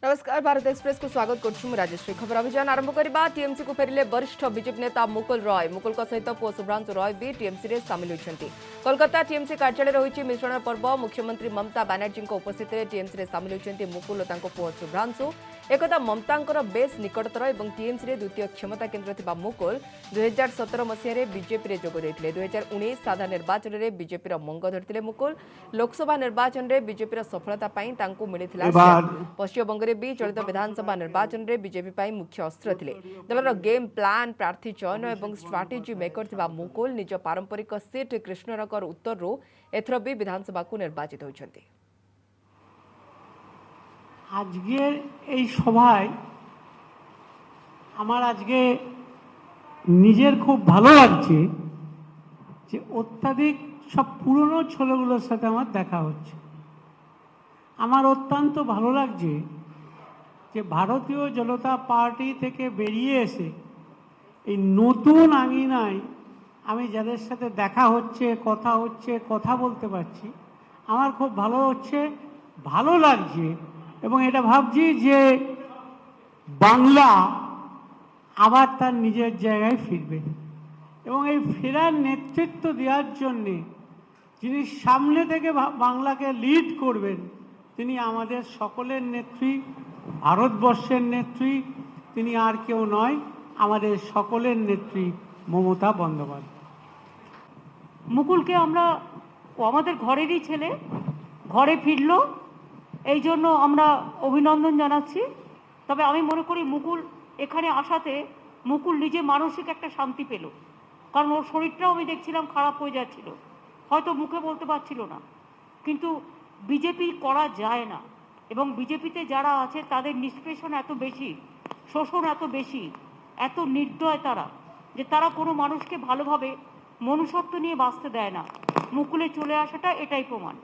नमस्कार भारत एक्सप्रेस को स्वागत करुछु राजश्री। खबर अभियान आरंभ करबा। टीएमसी को फेरिले वरिष्ठ बीजेपी नेता मुकुल रॉय। मुकुल सहित पुओ शुभ्रांशु रॉय भी टीएमसी रे सामिल होइछन्ति। कोलकाता टीएमसी कार्यालय रही मिश्रण पर्व। मुख्यमंत्री ममता बनर्जी उपस्थित में टीएमसी रे सामिल होइछन्ति मुकुल और तांको पुओ शुभ्रांशु। एकदा ममतांकर बेस निकटतर और टीएमसी रे द्वितीय क्षमता केन्द्र थिबा मुकुल 2017 मसीह बीजेपी रे जोग देइथिले। 2019 साधारण निर्वाचन में बीजेपी मंग धरथिले मुकुल। लोकसभा निर्वाचन में बीजेपी सफलता पाई तांको मिलिथिला। पश्चिमबंग भी चलित विधानसभा निर्वाचन में बीजेपी मुख्य अस्त्र थे। दलर गेम प्लान प्रार्थी चयन और स्ट्राटेजी मेकर थिबा मुकुल निज पारंपरिक सीट कृष्णनगर उत्तर एथर भी विधानसभा को निर्वाचित होइछन्ति। আজকের এই সভায় আমার আজকে নিজের খুব ভালো লাগছে যে অত্যাধিক সব পুরনো ছেলেগুলোর সাথে আমার দেখা হচ্ছে। আমার অত্যন্ত ভালো লাগছে যে ভারতীয় জনতা পার্টি থেকে বেরিয়ে এসে এই নতুন আঙিনায় আমি যাদের সাথে দেখা হচ্ছে কথা বলতে পারছি আমার খুব ভালো লাগছে এবং এটা ভাবছি যে বাংলা আবার তার নিজের জায়গায় ফিরবে এবং এই ফেরার নেতৃত্ব দেওয়ার জন্যে যিনি সামনে থেকে বাংলাকে লিড করবেন তিনি আমাদের সকলের নেত্রী, ভারতবর্ষের নেত্রী, তিনি আর কেউ নয় আমাদের সকলের নেত্রী মমতা বন্দ্যোপাধ্যায়। মুকুলকে আমরা আমাদের ঘরেরই ছেলে, ঘরে ফিরলো, এই জন্য আমরা অভিনন্দন জানাচ্ছি। তবে আমি মনে করি মুকুল এখানে আসাতে মুকুল নিজে মানসিক একটা শান্তি পেল, কারণ ওর শরীরটাও আমি দেখছিলাম খারাপ হয়ে যাচ্ছিল, হয়তো মুখে বলতে পারছিল না। কিন্তু বিজেপি করা যায় না এবং বিজেপিতে যারা আছে তাদের নিষ্পেষণ এত বেশি, শোষণ এত বেশি, এত নির্দয় তারা যে তারা কোনো মানুষকে ভালোভাবে মনুষ্যত্ব নিয়ে বাঁচতে দেয় না। মুকুলে চলে আসাটা এটাই প্রমাণ।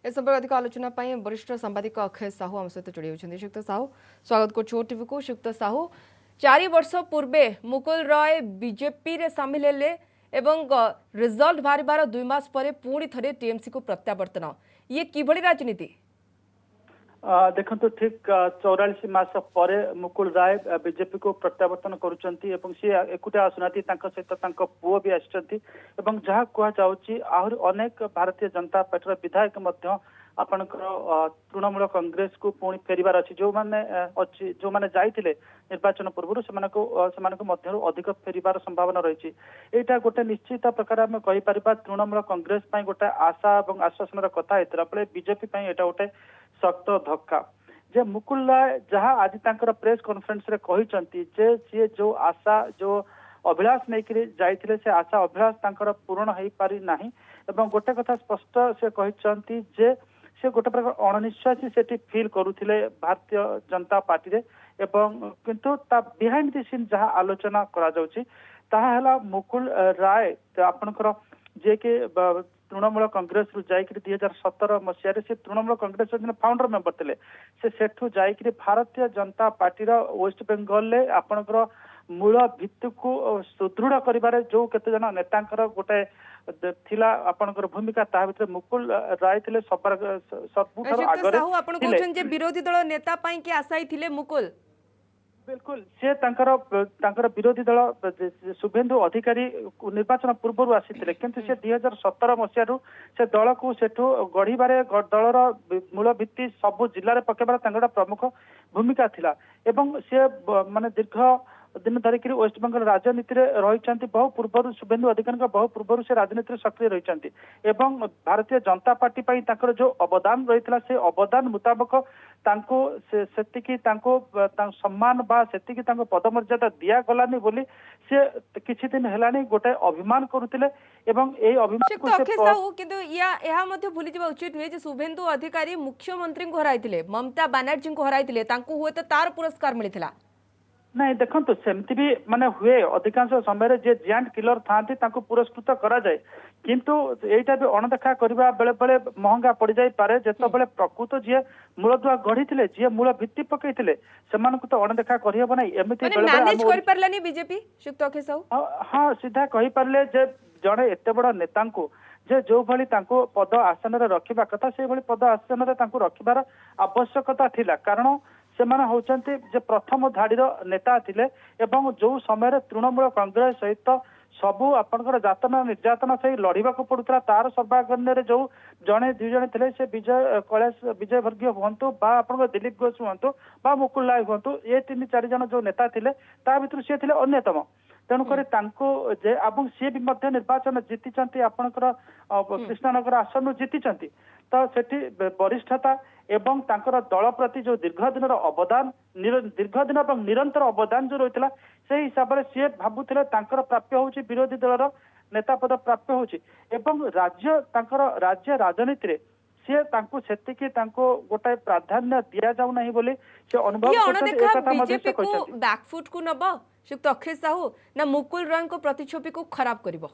इस संपर्क अधिक आलोचना वरिष्ठ सांबादिक अक्षय साहू आम सहित जोड़ी होती। श्रीयुक्त साहू स्वागत करोटीवी को। श्रीयुक्त साहू 4 वर्ष पूर्वे मुकुल रॉय बीजेपी रे सामिल हेले एवं रिजल्ट बाहर 2 मास पर पुणी थे टीएमसी को प्रत्यावर्तन, ये किभली राजनीति? देखो ठीक 44 मास पर मुकुल राय बीजेपी को प्रत्यावर्तन करुँच सी एकुटिया आसुना सहित पुओ भी आसि जहाँ कहुच्छी आहरी अनेक भारतीय जनता पार्टी विधायक आपणकर तृणमूल कांग्रेस को पुणी फेरबार अच्छी जो मैंने जाइए निर्वाचन पूर्व से अधिक फेरबार संभावना रही। यहाँ गोटे निश्चित प्रकार आम कहीपर तृणमूल कांग्रेस गोटे आशा और आश्वासन कथा होता बेले बीजेपी यहाँ गोटे सख्त धक्का जे मुकुल राय जहाँ आज प्रेस कॉन्फ्रेंस रे कहते सी जो आशा जो अभिलाष नहीं जाइए से आशा अभिलाष पूरण हो पारि नाही एवं गोटे कथा स्पष्ट से कहते जे से गोटे प्रकार अणनिश्वासी से फिल करुले भारतीय जनता पार्टी रे एवं किंतु ता बिहाइंड द सीन जहाँ आलोचना करा जाउची ताहा मुकुल राय आपणकर जे के तृणमूल कांग्रेस रु जाइए 2017 मसीह से तृणमूल कांग्रेस फाउंडर मेंबर थे से सेठू जाइए भारतीय जनता पार्टी वेस्ट बेंगल ले आपणकर मूल भित्ति को सुदृढ़ करिबारे जो केते जन नेतांकर गोटे थिला आपणकर भूमिका ता भितर मुकुल राय थिले सबुठार आगरे साहू आपण कहछन जे विरोधी दल नेता पई के आशाई थिले मुकुल। बिल्कुल से विरोधी दल शुभेन्दु अधिकारी निर्वाचन पूर्व आसी किंतु से 2017 मसीह से दल को सेठू गढ़ीबारे दलर मूल भित्ति सबु जिले में पकेबार प्रमुख भूमिका थिला एवं से माने दीर्घ दिन धरिक वेस्ट बेंगल राजनीति रही बहु पूर्व शुभेन्दु अधिकारी बहु पूर्व से राजनीति सक्रिय रही एवं भारतीय जनता पार्टी पर जो अवदान रही से अवदान मुताबक सम्मान बा सेतिकी पदमर्यादा दिया गलानी बोली से किछि दिन हेलानी गोटे अभिमान करुतिले एवं ए अभिमान को से किंतु या मध्य भूली जबा उचित नुहे जे शुभेन्दु अधिकारी मुख्यमंत्री को हराइतिले, ममता बनर्जी को हराइतिले, तांको हुए तो तार पुरस्कार मिलिथिला। नहीं देखो सेमती भी माने हुए अधिकांश समय जे जायंट किलर थांती तांको पुरस्कृत करा जाए किंतु एटा भी अणदेखा करबा बेले बेले महंगा पड़ जाई पारे जेतबेले प्रकृत जे मूलदुआ गढ़ी थिले जे मूल भित्ति पकईथिले सेमानकु तो अणदेखा करियब नै एमिति बेले बेले मैनेज करि परलानी बीजेपी। शुक्त अखिल साहू हां सीधा कहि परले जे जणे एते बड़ नेता को जे जो भली तांको पद आसन रे रखिबा कथा से भली पद आसन रे तांको रखिबार आवश्यकता थिला कारण ସେମାନେ ହଉଛନ୍ତି ଯେ ପ୍ରଥମ ଧାଡିର ନେତା ଥିଲେ ଏବଂ ଯୋଉ ସମୟରେ ତୃଣମୂଳ କଂଗ୍ରେସ ସହିତ ସବୁ ଆପଣଙ୍କର ଯାତନା ନିର୍ଯାତନା ସହି ଲଢିବାକୁ ପଡୁଥିଲା ତାର ସର୍ବାଗ୍ରଣ୍ୟରେ ଯୋଉ ଜଣେ ଦୁଇ ଜଣ ଥିଲେ ସେ ବିଜୟ ବର୍ଗୀୟ ହୁଅନ୍ତୁ ବା ଆପଣଙ୍କର ଦିଲ୍ଲୀପ ଘୋଷ ହୁଅନ୍ତୁ ବା ମୁକୁଲ ରାୟ ହୁଅନ୍ତୁ ଏ 3-4 ଜଣ ଯୋଉ ନେତା ଥିଲେ ତା ଭିତରୁ ସିଏ ଥିଲେ ଅନ୍ୟତମ ତେଣୁକରି ତାଙ୍କୁ ଯେ ଏବଂ ସିଏ ବି ମଧ୍ୟ ନିର୍ବାଚନ ଜିତିଛନ୍ତି ଆପଣଙ୍କର କୃଷ୍ଣନଗର ଆସନରୁ ଜିତିଛନ୍ତି ତ ସେଠି ବରିଷ୍ଠତା ଏବଂ ତାଙ୍କର ଦଳ ପ୍ରତି ଯୋଉ ଦୀର୍ଘ ଦିନର ଅବଦାନ ଦୀର୍ଘ ଦିନ ଏବଂ ନିରନ୍ତର ଅବଦାନ ଯୋଉ ରହିଥିଲା ସେଇ ହିସାବରେ ସିଏ ଭାବୁଥିଲେ ତାଙ୍କର ପ୍ରାପ୍ୟ ହଉଛି ବିରୋଧୀ ଦଳର ନେତା ପଦ ପ୍ରାପ୍ୟ ହଉଛି ଏବଂ ତାଙ୍କର ରାଜ୍ୟ ରାଜନୀତିରେ ସିଏ ତାଙ୍କୁ ସେତିକି ତାଙ୍କୁ ଗୋଟାଏ ପ୍ରାଧାନ୍ୟ ଦିଆଯାଉ ନାହିଁ ବୋଲି ସେ ଅନୁଭବ କରୁଛନ୍ତି ଏ କଥା ମଧ୍ୟ ସେ କହିଛନ୍ତି ବ୍ୟାକଫୁଟ କୁ ନବ ଶ୍ରୀଯୁକ୍ତ ଅଖିଳ ସାହୁ ନା ମୁକୁଲ ରାୟଙ୍କ ପ୍ରତିଛବିକୁ ଖରାପ କରିବ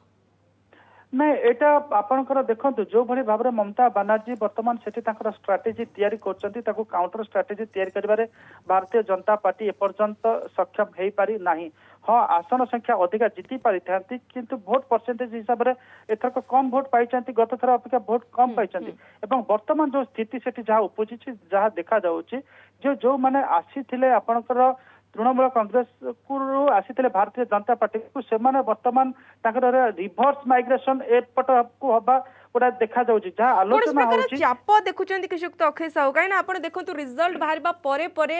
ନାଇଁ ଏଇଟା ଆପଣଙ୍କର ଦେଖନ୍ତୁ ଯୋଉ ଭଳି ଭାବରେ ମମତା ବାନାର୍ଜୀ ବର୍ତ୍ତମାନ ସେଠି ତାଙ୍କର ଷ୍ଟ୍ରାଟେଜି ତିଆରି କରୁଛନ୍ତି ତାକୁ କାଉଣ୍ଟର ଷ୍ଟ୍ରାଟେଜି ତିଆରି କରିବାରେ ଭାରତୀୟ ଜନତା ପାର୍ଟି ଏପର୍ଯ୍ୟନ୍ତ ସକ୍ଷମ ହେଇପାରି ନାହିଁ ହଁ ଆସନ ସଂଖ୍ୟା ଅଧିକା ଜିତି ପାରିଥାନ୍ତି କିନ୍ତୁ ଭୋଟ ପରସେଣ୍ଟେଜ ହିସାବରେ ଏଥରକ କମ ଭୋଟ ପାଇଛନ୍ତି ଗତ ଥର ଅପେକ୍ଷା ଭୋଟ କମ ପାଇଛନ୍ତି ଏବଂ ବର୍ତ୍ତମାନ ଯୋଉ ସ୍ଥିତି ସେଠି ଯାହା ଉପୁଜିଛି ଯାହା ଦେଖାଯାଉଛି ଯେ ଯୋଉମାନେ ଆସିଥିଲେ ଆପଣଙ୍କର ତୃଣମୂଳ କଂଗ୍ରେସ କୁ ଆସିଥିଲେ ଭାରତୀୟ ଜନତା ପାର୍ଟିକୁ ସେମାନେ ବର୍ତ୍ତମାନ ତାଙ୍କର ରିଭର୍ସ ମାଇଗ୍ରେସନ ଏପଟକୁ ହବା ଗୋଟା ଦେଖାଯାଉଛି ଯାହା ଆଲୋଚନା ହଉଛି ଚାପ ଦେଖୁଛନ୍ତି କି ଯୁକ୍ତ ଅକ୍ଷୟ ସାହୁ କାହିଁକି ନା ଆପଣ ଦେଖନ୍ତୁ ରିଜଲ୍ଟ ବାହାରିବା ପରେ ପରେ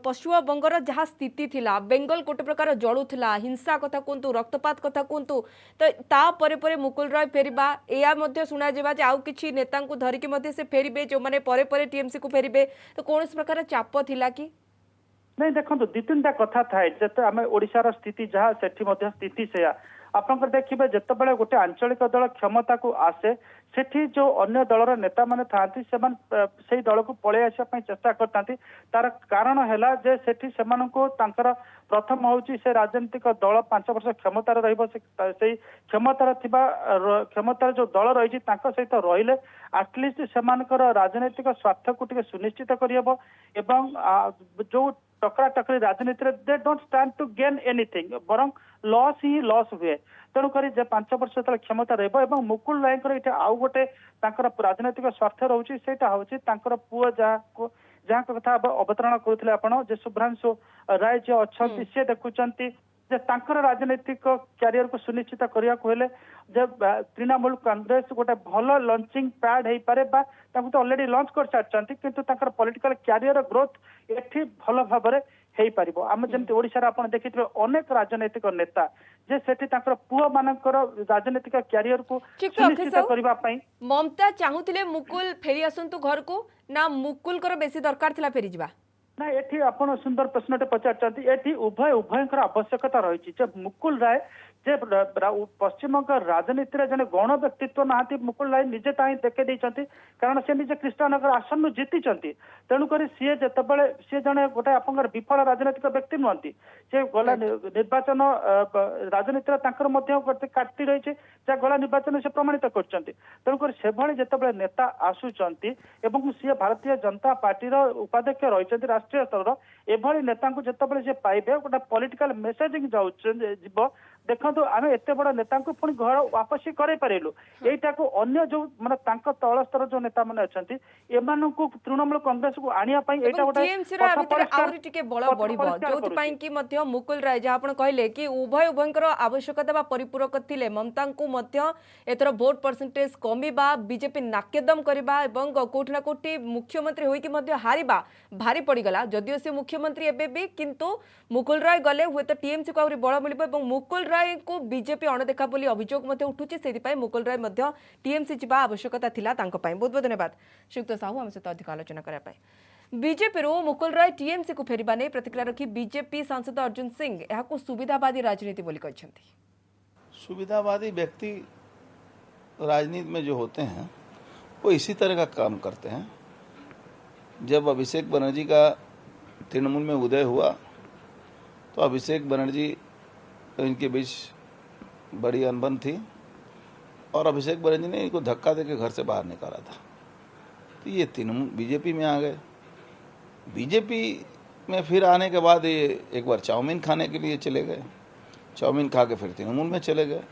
ପଶ୍ଚିମବଙ୍ଗର ଯାହା ସ୍ଥିତି ଥିଲା ବେଙ୍ଗଲ ଗୋଟେ ପ୍ରକାର ଜଳୁଥିଲା ହିଂସା କଥା କୁହନ୍ତୁ ରକ୍ତପାତ କଥା କୁହନ୍ତୁ ତ ତାପରେ ପରେ ମୁକୁଲ ରାୟ ଫେରିବା ଏହା ମଧ୍ୟ ଶୁଣାଯିବା ଯେ ଆଉ କିଛି ନେତାଙ୍କୁ ଧରିକି ମଧ୍ୟ ସେ ଫେରିବେ ଯୋଉମାନେ ପରେ ପରେ ଟିଏମସି କୁ ଫେରିବେ ତ କୌଣସି ପ୍ରକାର ଚାପ ଥିଲା କି ନାଇଁ ଦେଖନ୍ତୁ 2-3ଟା କଥା ଥାଏ ଯେତେ ଆମେ ଓଡିଶାର ସ୍ଥିତି ଯାହା ସେଠି ମଧ୍ୟ ସ୍ଥିତି ସେୟା ଆପଣଙ୍କର ଦେଖିବେ ଯେତେବେଳେ ଗୋଟେ ଆଞ୍ଚଳିକ ଦଳ କ୍ଷମତାକୁ ଆସେ ସେଠି ଯୋଉ ଅନ୍ୟ ଦଳର ନେତାମାନେ ଥାଆନ୍ତି ସେମାନେ ସେଇ ଦଳକୁ ପଳେଇ ଆସିବା ପାଇଁ ଚେଷ୍ଟା କରିଥାନ୍ତି ତାର କାରଣ ହେଲା ଯେ ସେଠି ସେମାନଙ୍କୁ ତାଙ୍କର ପ୍ରଥମ ହଉଛି ସେ ରାଜନୈତିକ ଦଳ 5 ବର୍ଷ କ୍ଷମତାରେ ରହିବ ସେଇ କ୍ଷମତାର ଯୋଉ ଦଳ ରହିଛି ତାଙ୍କ ସହିତ ରହିଲେ ଆଟଲିଷ୍ଟ ସେମାନଙ୍କର ରାଜନୈତିକ ସ୍ୱାର୍ଥକୁ ଟିକେ ସୁନିଶ୍ଚିତ କରିହେବ ଏବଂ ଯୋଉ ଟକରାଟକରି ରାଜନୀତିରେ they don't stand to gain anything ବରଂ ଲସ୍ ହିଁ ଲସ୍ ହୁଏ ତେଣୁକରି ଯେ 5 ବର୍ଷ ଯେତେବେଳେ କ୍ଷମତା ରହିବ ଏବଂ ମୁକୁଲ ରାୟଙ୍କର ଏଇଟା ଆଉ ଗୋଟେ ତାଙ୍କର ରାଜନୈତିକ ସ୍ୱାର୍ଥ ରହୁଛି ସେଇଟା ହଉଛି ତାଙ୍କର ପୁଅ ଯାହାଙ୍କ କଥା ଅବତାରଣା କରୁଥିଲେ ଆପଣ ଯେ ଶୁଭ୍ରାଂଶୁ ରାୟ ଯିଏ ଅଛନ୍ତି ସିଏ ଦେଖୁଛନ୍ତି ଯେ ତାଙ୍କର ରାଜନୈତିକ କ୍ୟାରିୟରକୁ ସୁନିଶ୍ଚିତ କରିବାକୁ ହେଲେ ଯେ ତୃଣମୂଳ କଂଗ୍ରେସ ଗୋଟେ ଭଲ ଲଞ୍ଚିଂ ପ୍ୟାଡ୍ ହେଇପାରେ ବା ତାଙ୍କୁ ତ ଅଲରେଡି ଲଞ୍ଚ କରିସାରିଛନ୍ତି କିନ୍ତୁ ତାଙ୍କର ପଲିଟିକାଲ କ୍ୟାରିୟର ଗ୍ରୋଥ ଏଠି ଭଲ ଭାବରେ ହେଇପାରିବ ଆମେ ଯେମିତି ଓଡିଶାରେ ଆପଣ ଦେଖିଥିବେ ଅନେକ ରାଜନୈତିକ ନେତା ଯେ ସେଠି ତାଙ୍କର ପୁଅ ମାନଙ୍କର ରାଜନୈତିକ କ୍ୟାରିୟରକୁ ସୁନିଶ୍ଚିତ କରିବା ପାଇଁ ମମତା ଚାହୁଁଥିଲେ ମୁକୁଲ ଫେରି ଆସନ୍ତୁ ଘରକୁ ନା ମୁକୁଲଙ୍କର ବେଶୀ ଦରକାର ଥିଲା ଫେରିଯିବା ନା ଏଠି ଆପଣ ସୁନ୍ଦର ପ୍ରଶ୍ନଟେ ପଚାରିଛନ୍ତି ଏଠି ଉଭୟଙ୍କର ଆବଶ୍ୟକତା ରହିଛି ଯେ ମୁକୁଲ ରାୟ ଯେ ପଶ୍ଚିମବଙ୍ଗ ରାଜନୀତିରେ ଜଣେ ଗଣ ବ୍ୟକ୍ତିତ୍ୱ ନାହାନ୍ତି ମୁକୁଲ ରାୟ ନିଜେ ତାହା ହିଁ ଦେଖେଇ ଦେଇଛନ୍ତି କାରଣ ସେ ନିଜେ କୃଷ୍ଣନଗର ଆସନରୁ ଜିତିଛନ୍ତି ତେଣୁକରି ସିଏ ଯେତେବେଳେ ସିଏ ଜଣେ ଗୋଟେ ଆପଣଙ୍କର ବିଫଳ ରାଜନୈତିକ ବ୍ୟକ୍ତି ନୁହନ୍ତି ସେ ଗଲା ନିର୍ବାଚନ ରାଜନୀତିରେ ତାଙ୍କର ମଧ୍ୟ ଗୋଟେ କାଟି ରହିଛି ଯାହା ଗଲା ନିର୍ବାଚନ ସେ ପ୍ରମାଣିତ କରିଛନ୍ତି ତେଣୁକରି ସେଭଳି ଯେତେବେଳେ ନେତା ଆସୁଛନ୍ତି ଏବଂ ସିଏ ଭାରତୀୟ ଜନତା ପାର୍ଟିର ଉପାଧ୍ୟକ୍ଷ ରହିଛନ୍ତି ରାଷ୍ଟ୍ରୀୟ ସ୍ତରର ଏଭଳି ନେତାଙ୍କୁ ଯେତେବେଳେ ସେ ପାଇବେ ଗୋଟେ ପଲିଟିକାଲ ମେସେଜିଂ ଯିବ ଦେଖନ୍ତୁ ଆମେ ଏତେ ବଡ ନେତାଙ୍କୁ ପୁଣି ଘର वापसी କରାଇ ପାରିଲୁ ଏଇଟାକୁ ଅନ୍ୟ ଯୋଉ ମାନେ ତାଙ୍କ ତଳ ସ୍ତର ଯୋଉ ନେତା ମାନେ ଅଛନ୍ତି ଏମାନଙ୍କୁ ତୃଣମୂଳ କଂଗ୍ରେସକୁ ଆଣିବା ପାଇଁ ଏଇଟା ଗୋଟେ ଆହୁରି ଟିକେ ବଳ ବଢିବ ଯୋଉଥିପାଇଁ କି ମଧ୍ୟ ମୁକୁଲ ରାୟ ଯାହା ଆପଣ କହିଲେ କି ଉଭୟଙ୍କର ଆବଶ୍ୟକତା ବା ପରିପୂରକ ଥିଲେ ମମତାଙ୍କୁ ମଧ୍ୟ ଏଥର ଭୋଟ ପରସେଣ୍ଟେଜ କମିବା ବିଜେପି ନାକେଦମ କରିବା ଏବଂ କୋଉଠି ନା କୋଉଠି ମୁଖ୍ୟମନ୍ତ୍ରୀ ହୋଇକି ମଧ୍ୟ ହାରିବା ଭାରି ପଡିଗଲା ଯଦିଓ ସେ ମୁଖ୍ୟମନ୍ତ୍ରୀ ଏବେ ବି କିନ୍ତୁ ମୁକୁଲ ରାୟ ଗଲେ ହୁଏତ ଟିଏମସି କୁ ଆହୁରି ବଳ ମିଳିବ ଏବଂ ମୁକୁଲ ରାୟ को बीजेपी अणदेखा बोली अभियोग उठुची से मुकुल राय टीएमसी जा आवश्यकता थिला तांको पाई बहुत बहुत धन्यवाद श्रीयुक्त साहू आम सहित अधिक आलोचना करने बीजेपी मुकुल राय टीएमसी को फेरिबा नहीं प्रतिक्रिया रखी बीजेपी सांसद अर्जुन सिंह यह सुविधावादी राजनीति बोली कहते सुविधावादी व्यक्ति राजनीति में जो होते हैं वो इसी तरह का काम करते हैं जब अभिषेक बनर्जी का तृणमूल में उदय हुआ तो अभिषेक बनर्जी तो इनके बीच बड़ी अनबन थी और अभिषेक बनर्जी ने इनको धक्का देकर घर से बाहर निकाला था तो ये तृणमूल बीजेपी में आ गए बीजेपी में फिर आने के बाद ये एक बार चाउमीन खाने के लिए चले गए चाउमीन खा के फिर तृणमूल में चले गए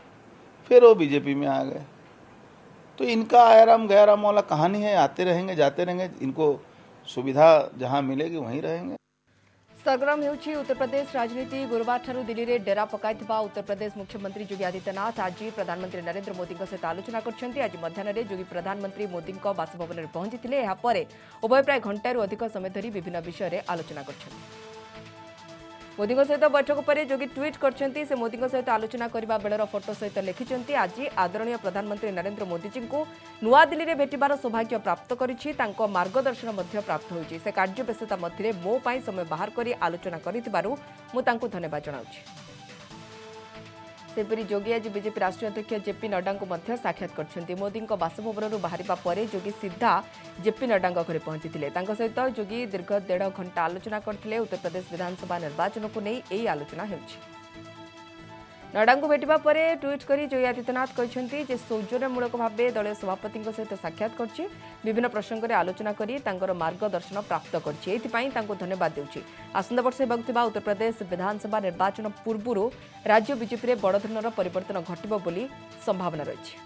फिर वो बीजेपी में आ गए तो इनका आयाराम गयाराम वाला कहानी है, आते रहेंगे जाते रहेंगे, इनको सुविधा जहाँ मिलेगी वहीं रहेंगे। सरगरम होउछि उत्तर प्रदेश राजनीति। गुरुवार ठारू दिल्ली रे डेरा पकाइथिबा उत्तर प्रदेश मुख्यमंत्री योगी आदित्यनाथ आज प्रधानमंत्री नरेंद्र मोदी सहित आलोचना करछन्ती। आज मध्याह्न योगी प्रधानमंत्री मोदी बासभवन में पहुंचीथिले। एहा परे उभय प्राय घंटारू अधिक समय धरी विभिन्न विषय रे आलोचना करछन्ती। मोदी सहित बैठक पर योगी ट्वीट करछन्ती। से मोदी सहित आलोचना करबा बेलर फोटो सहित लिखिछन्ती, आज आदरणीय प्रधानमंत्री नरेंद्र मोदी जी को नुआ दिल्ली रे भेटिबार सौभाग्य प्राप्त करिछि। तांको मार्गदर्शन मध्य प्राप्त होइछि। से कार्य व्यस्तता मध्य मो पई समय बाहर करी आलोचना करिथिबारु मु तांको धन्यवाद जणाउछि। सेपरी योगी आज बीजेपी राष्ट्रीय अध्यक्ष जेपी नड्डा को मध्य साक्षात करछन्ती। मोदी बासभवन बाहरिबा परे योगी सीधा जेपी नड्डा घरे पहुंचीथिले। तांको सहित योगी दीर्घ 1.5 घंटा आलोचना करथिले। उत्तर प्रदेश विधानसभा निर्वाचन को नहीं एही आलोचना हेउछि। नड्डा को भेटिबा परे ट्वीट करी योगी आदित्यनाथ कहछन्ती जे सौजन्यमूलक भावे दलीय सभापति सहित साक्षात करछि। विभिन्न प्रसंग में आलोचना करी तांकर मार्गदर्शन प्राप्त करछि। एथिपाई तांको धन्यवाद देउछि। आसंता वर्ष हेबाकुथिबा उत्तर प्रदेश विधानसभा निर्वाचन पूर्व राज्य बीजेपी रे बड़ धरणर परिवर्तन घटिबो बोली संभावना रहिछि।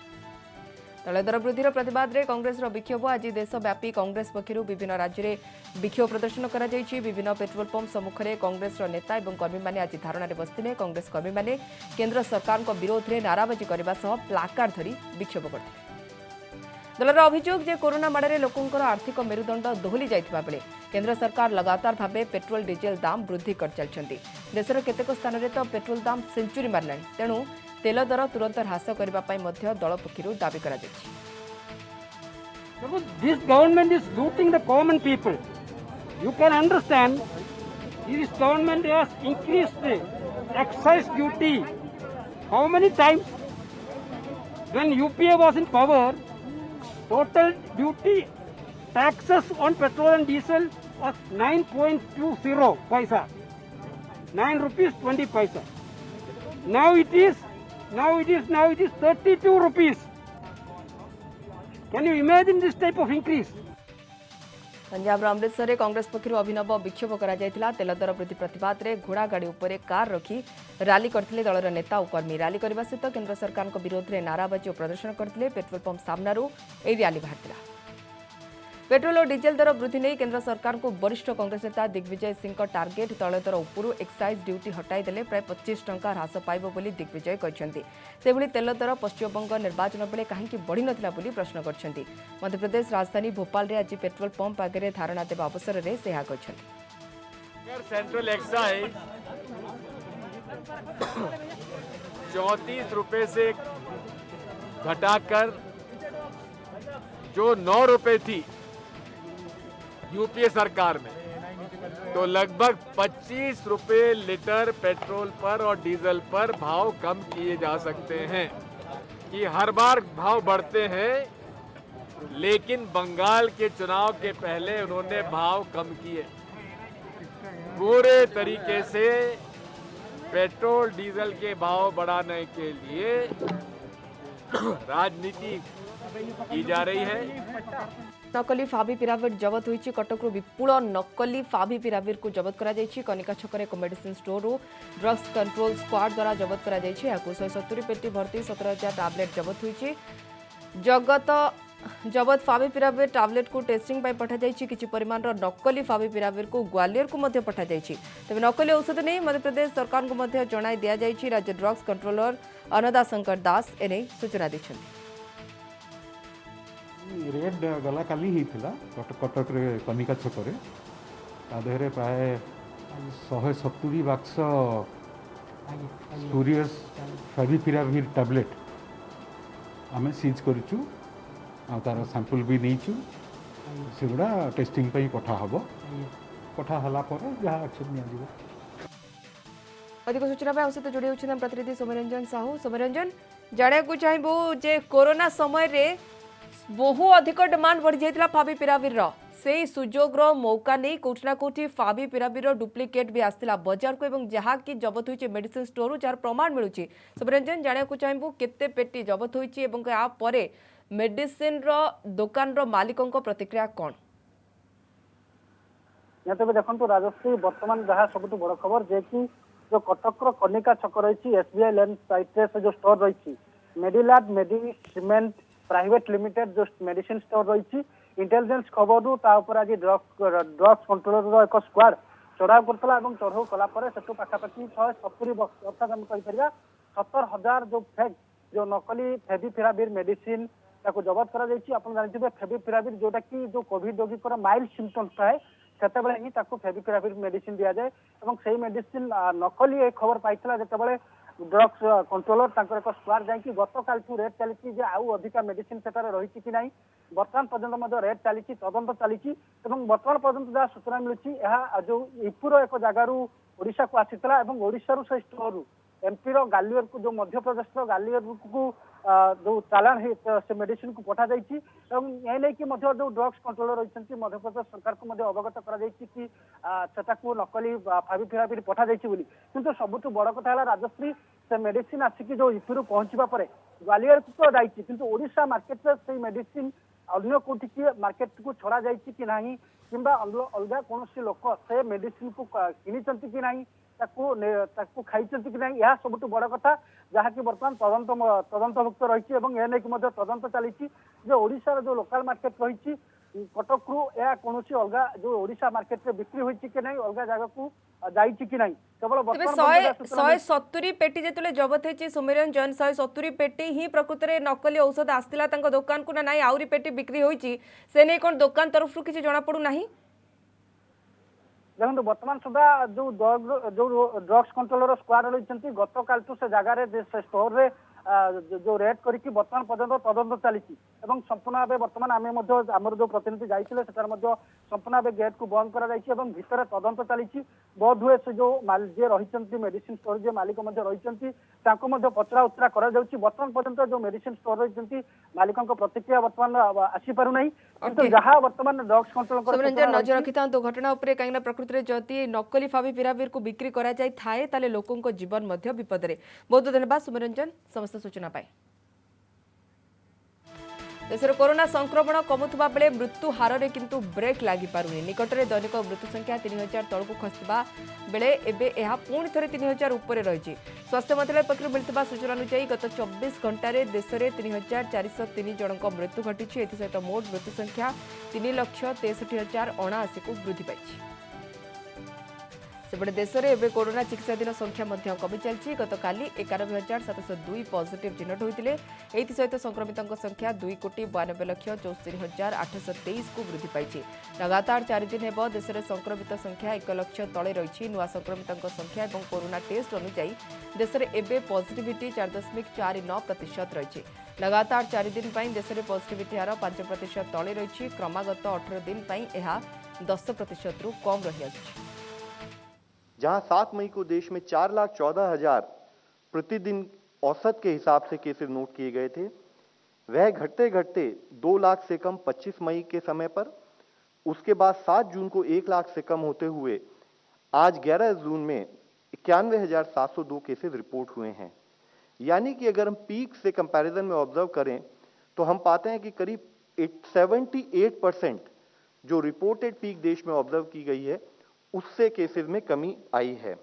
तैल दर वृद्धिर प्रतिवाद में कांग्रेस विक्षोभ। आज देशव्यापी कांग्रेस पक्षर विभिन्न राज्य में विक्षोभ प्रदर्शन करा जायछि। विभिन्न पेट्रोल पंप सम्मुखें कांग्रेस नेता और कर्मी मैंने आज धारणा बसते। कांग्रेस कर्मी मैंने केंद्र सरकार विरोध में नाराबाजी करने सह प्लाकार्ड धरी विक्षोभ करते। दलर अभियोग जे कोरोना माड़े लोकंर आर्थिक मेरुदंड दोहली जाइथिबा बेले केंद्र सरकार लगातार भावे पेट्रोल डीजेल दाम वृद्धि कर चलछन्ती। देशर केतेक स्थान में तो पेट्रोल दाम सेंचुरी मारलानी। तेणु तेल दर तुरंत ह्रास करने दल पक्षर दावी करा जायछि। This government is looting the common people. You can understand this government has increased the excise duty. How many times? When UPA was in power, total duty taxes on petrol and diesel was 9.20 paisa. 9 rupees 20 paisa. Now it is 32 rupees. Can you imagine this type of increase? Punjab Amritsar में कांग्रेस पक्षर अभिनव विक्षोभ करा जायतिला। तेल दर वृद्धि प्रतिवाद में घोड़ा गाड़ी उपर कार रखी रैली करथिले दलर नेता और कर्मी। रैली करने सहित केंद्र सरकार विरोध में नाराबाजी और प्रदर्शन करथिले। पेट्रोल पंप सामनारू एही रैली बाहरतिला। पेट्रोल और डीजेल दर वृद्धि नहीं केंद्र सरकार को वरिष्ठ कांग्रेस नेता दिग्विजय सिंह टार्गेट। तैल दर उपरू एक्साइज ड्यूटी हटाई देले प्राय 25 टंका ह्रास पाइब बोली दिग्विजय कहते। सेभली तेल दर पश्चिमबंग निर्वाचन बेले कहीं बढ़ी नथिला बोली प्रश्न करछन्ती। मध्यप्रदेश राजधानी भोपाल रे आज पेट्रोल पंप आगे धारणा देवा अवसर में से सेंट्रल एक्साइज 34 रुपए से घटाकर जो 9 रुपए थी यूपीए सरकार में, तो लगभग 25 रुपए लीटर पेट्रोल पर और डीजल पर भाव कम किए जा सकते हैं। कि हर बार भाव बढ़ते हैं, लेकिन बंगाल के चुनाव के पहले उन्होंने भाव कम किए। पूरे तरीके से पेट्रोल डीजल के भाव बढ़ाने के लिए राजनीति की जा रही है। नकली फावी पिरामिड जबत होइछि। कटकरू विपुल नकली फावी पिरामिड को जबत करा जायछि। कनिका छक एक medicine store drugs control squad द्वारा जबत करा जायछि। याकू 170 पेटी भर्ती 17,000 टैबलेट जबत होइछि। जबत फावी पिरामिड टैबलेट को टेस्टिंग पर पठा जायछि। किछि परिमाण नकली फावी पिरामिड को ग्वालियर को मध्य पठा जायछि। तबे नकली औषध नहीं मध्यप्रदेश सरकार को मध्य जणाई दिया जायछि। राज्य ड्रग्स कंट्रोलर अनदा शंकर दास एने सूचना दैछन्ति। रेड गला काली ही थिला कटक रे कनिका छक रे तादेहरे प्राय 170 बाक्स स्टोरियस फेविपिराविर टैबलेट आमे सीज करिचु आ तार सैंपल भी नहींचु सेगुड़ा टेस्टिंग पे पठा हबो पठा हला पर जहा एक्शन निया दिबो। अधिक सूचना पे सहित जोड़ी होछन प्रतिनिधि सोमरंजन साहू। सोमरंजन जाने को चाहबो जे कोरोना समय रे बहु अधिक डिमांड बढ़ी जाइतिला फावी पिराविर से सुजोग मौका नहीं कोठना कोठी फावी पिराविर डुप्लिकेट भी आसला बाजार को एवं जहाँ की जबत होइछि मेडिसिन स्टोर जार प्रमाण मिलुछि। सोमरंजन जाने को चाहबो केते पेटी जबत होइछि एवं आ परे मेडिसिन दुकान मालिकों प्रतिक्रिया कौन? तेज देखो राजश्री बर्तमान जहाँ सब बड़ खबर जे कि जो कटक कनिका छक रही एसबीआई लेन साइट से जो स्टोर रही मेडिलैब मेडी सीमेंट प्राइवेट लिमिटेड जो मेडिसिन स्टोर रही इंटेलिजेंस खबर आज ड्रग्स कंट्रोलर एक स्क्वाड चढ़ाऊ करता चढ़ाऊ कलापर से पाखापाखि 170 बक्स अर्थात आम कहीपर 70,000 जो फेक जो नकली फेविपिराविर मेडिसिन जबत कर जानते फेविपिराविर जोटा कि जो कोविड रोगी माइल्ड सिम्पटम्स थाए सेतेबेले ही फेविपिराविर मेडिसिन दि जाए और से मेडिसिन नकली एक खबर पाई जितेबाला ड्रग्स कंट्रोलर एक स्क्वाड जाकि गत काल रेट चली आउ अधिका मेडिसिन से रही कि ना बर्तमान पर्यटन रेट चली तदंत चली बर्तमान पर्यटन जहाँ सूचना मिलूँ जो यूपुर एक जगार ओडिशा को आसीला ओडिशा से स्टोर एमपी गालियर को जो मध्य प्रदेश गालियर को जो चालान से मेडिसिन को पठा जाइए जो ड्रग्स कंट्रोलर रही मध्य प्रदेश सरकार को अवगत कर नकली फाविपिराविर पठा जाइए किंतु सबुठ बड़ कथा राजश्री से मेडिसिन आसिक जो यूपी पहुंचा पर ग्वालियर को तो जाइए किंतु ओडिशा मार्केट से मेडिसिन अन्य कोठी मार्केट को छड़ा जाइए कि नहीं किंबा अलग कौन लोक से मेडिसिन को किनी कि नहीं खाई कि नहीं यह सब बड़ कथा जहाँकि बर्तमान तदंतभुक्त रही तदंत चली ओडिशार जो लोकल मार्केट रही कटक रु या कौन अलग जो ओडिशा मार्केट में बिक्री होती कि नहीं अलग जगह को जाइए कि नहीं केवल 170 पेटी जो जबत होती सुमिरंजन 170 पेटी ही प्रकृत में नकली औषध आसला दुकान को ना आउरी पेटी बिक्री होती से नहीं कौन दुकान तरफ किसी जना पड़ू ना देखो बर्तमान सुधा जो ड्रग्स कंट्रोलर स्क्वाड रही गत काल से जगार स्टोर रे जो रेड करके बर्तमान पर्यटन तदंत चली संपूर्ण भाव बर्तमान आम जो प्रतिनिधि जाते संपूर्ण भाव गेट को बंद कर भितर तदंत चली बोध हुए से जो जी रही मेडिसिन स्टोर जो मालिक रही पचरा उचरा कर बर्तमान पर्यटन जो मेडिसिन स्टोर रही मालिकों प्रतिक्रिया बर्तमान आसीपार ना किंतु जहाँ बर्तमान ड्रग्स कंट्रोल नजर रखी था घटना उपर कहीं प्रकृत में जदि नकली फाविपिराविर को बिक्री करा जाए ताले लोकों जीवन विपद में। बहुत धन्यवाद सुमिरंजन समस्त सूचना पाए। देश में कोरोना संक्रमण कमुवा बेले मृत्यु हार में किंतु ब्रेक लगी पारुनी निकट में दैनिक मृत्यु संख्या 3000 तल को खसवा बेले एबे यह पुणी थे 3000 उपर रही। स्वास्थ्य मंत्रालय पक्षर मिलता सूचना अनुसार गत 24 घंटे देश में 3403 जन मृत्यु घटी सहित मोट मृत्यु संख्या 3,63,079 को वृद्धि पाई। सेपटे देश में एवं कोरोना चिकित्साधीन संख्या कमी चलती गत काली 91,702 पॉजिटिव चिन्हट होते सहित संक्रमितों संख्या 2,92,64,823 को वृद्धि पाई। लगातार 4 दिन हेब देश में संक्रमित संख्या 1 लाख तले रही। नुआ संक्रमितों संख्या और कोरोना टेस्ट अनुसार देश में एवं पॉजिटिविटी 4.49% रही। लगातार 4 दिन देश में पॉजिटिविटी हार 5% तले रही। क्रमागत 18 दिन 10% रु कम रही। जहां 7 मई को देश में 4,14,000 प्रतिदिन औसत के हिसाब से केसेस नोट किए गए थे, वह घटते घटते 2 लाख से कम 25 मई के समय पर, उसके बाद 7 जून को 1 लाख से कम होते हुए आज 11 जून में 91,702 केसेस रिपोर्ट हुए हैं। यानी कि अगर हम पीक से कंपैरिजन में ऑब्जर्व करें तो हम पाते हैं कि करीब 78% जो रिपोर्टेड पीक देश में ऑब्जर्व की गई है उससे केसेस में कमी आई है।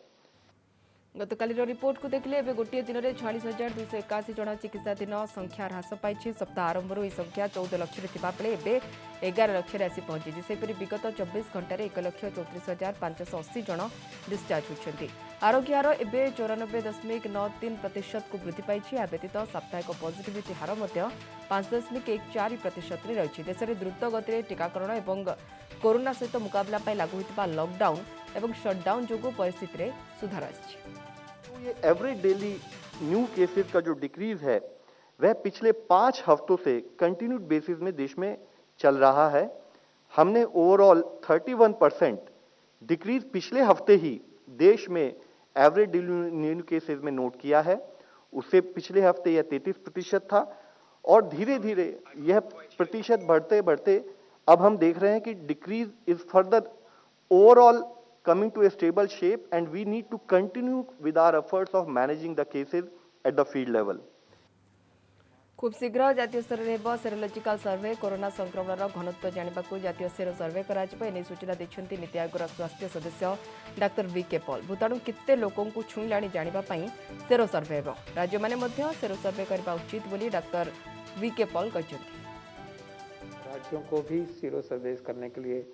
गतकाली रिपोर्ट को देखले एवं गोटे दिन में 46,281 जन चिकित्साधीन संख्या ह्रास पाई। सप्ताह आरंभ यह संख्या 14 लाख बेले 11 लाख आसी पहुंची। सेपरी विगत 24 घंटे 1,34,580 जन डिस्चार्ज होती। आरोग्य हार एवं 94.93% को वृद्धि पाई। यह व्यतीत साप्ताहिक पॉजिटिविटी हार 5.14% रही। देश में द्रुत गति टीकाकरण और कोरोना सहित मुकाबला लागू होता लॉकडाउन और शटडाउन जो परिस्थिति में सुधार आछि। ये एवरेज डेली न्यू केसेस का जो डिक्रीज है वह पिछले 5 हफ्तों से कंटिन्यूड बेसिस में देश में चल रहा है। हमने ओवरऑल 31% डिक्रीज पिछले हफ्ते ही देश में एवरेज डेली न्यू केसेस में नोट किया है। उससे पिछले हफ्ते यह 33% था और धीरे धीरे यह प्रतिशत बढ़ते बढ़ते अब हम देख रहे हैं कि decrease is further overall coming to a stable shape and we need to continue with our efforts of managing the cases at the field level. खूब शीघ्र जातीय स्तर में सेरोलॉजिकल सर्वे कोरोना संक्रमण घनत्व जानवा जातीय सेरो सर्वे कर सूचना देते नीति आयोग स्वास्थ्य सदस्य डाक्टर वी.के. पॉल। भूताणु केते लोकों को छुईला जानापी सेरो सर्वे राज्य मैंने सेरो सर्वे करने उचित बोली डाक्टर वीके पॉल कहते राज्यों को भी सीरो सर्वेस करने के लिए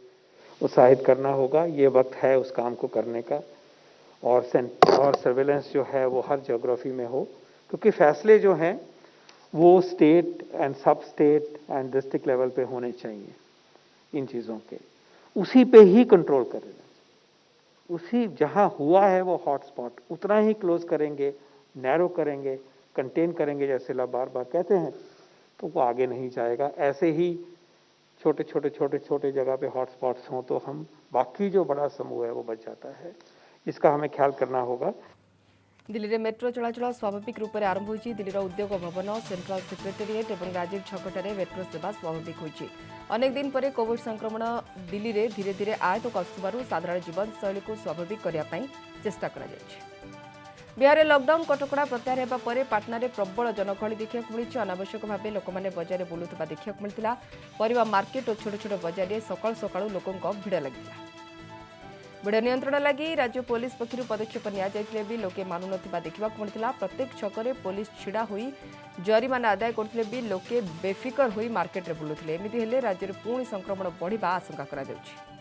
उत्साहित करना होगा। ये वक्त है उस काम को करने का, और सर्वेलेंस जो है वो हर ज्योग्राफी में हो, क्योंकि फैसले जो हैं वो स्टेट एंड सब स्टेट एंड डिस्ट्रिक्ट लेवल पे होने चाहिए। इन चीज़ों के उसी पे ही कंट्रोल करें, उसी जहां हुआ है वो हॉटस्पॉट उतना ही क्लोज करेंगे, नैरो करेंगे, कंटेन करेंगे, जैसे लोग बार बार कहते हैं, तो वो आगे नहीं जाएगा। ऐसे ही छोटे छोटे जगह पे हॉटस्पॉट्स हों तो हम बाकी जो बड़ा समूह है वो बच जाता है। इसका हमें ख्याल करना होगा। दिल्ली में मेट्रो चलाचल स्वाभाविक रूप से आरंभ होती। दिल्लीर उद्योग भवन, सेंट्रल सेक्रेटेरिएट और राजीव छकटारे मेट्रो सेवा स्वाभाविक होती। अनेक दिन पर कोविड संक्रमण दिल्ली में धीरे धीरे आयत आसुवु साधारण जीवन शैली को स्वाभाविक करने चेष्टा करा जायछि। बिहार में लॉकडाउन कटकड़ा प्रत्याहार होगा पर पाटना में प्रबल जनगहली देखा मिली। अनावश्यक भाव लोक मैंने बजार में बुलुवा देखा मिलता। परिवा मार्केट और छोट छोट बजार में सकाळु सकाळु लोकों भिड़ लगी। भिड़ नियंत्रण लगी राज्य पुलिस पक्षर पदक्षेप नियाଯାଇଥିଲେ भी लोके मानु नथिबा देखा मिलता। प्रत्येक छकरे पुलिस छिड़ा होई जरिमाना आदाय करथिले भी लोके बेफिकर होई मार्केट रे बुलुथिले। एमिति हेले राज्य में पुणी संक्रमण बढ़िबा आशंका करा जाउछि।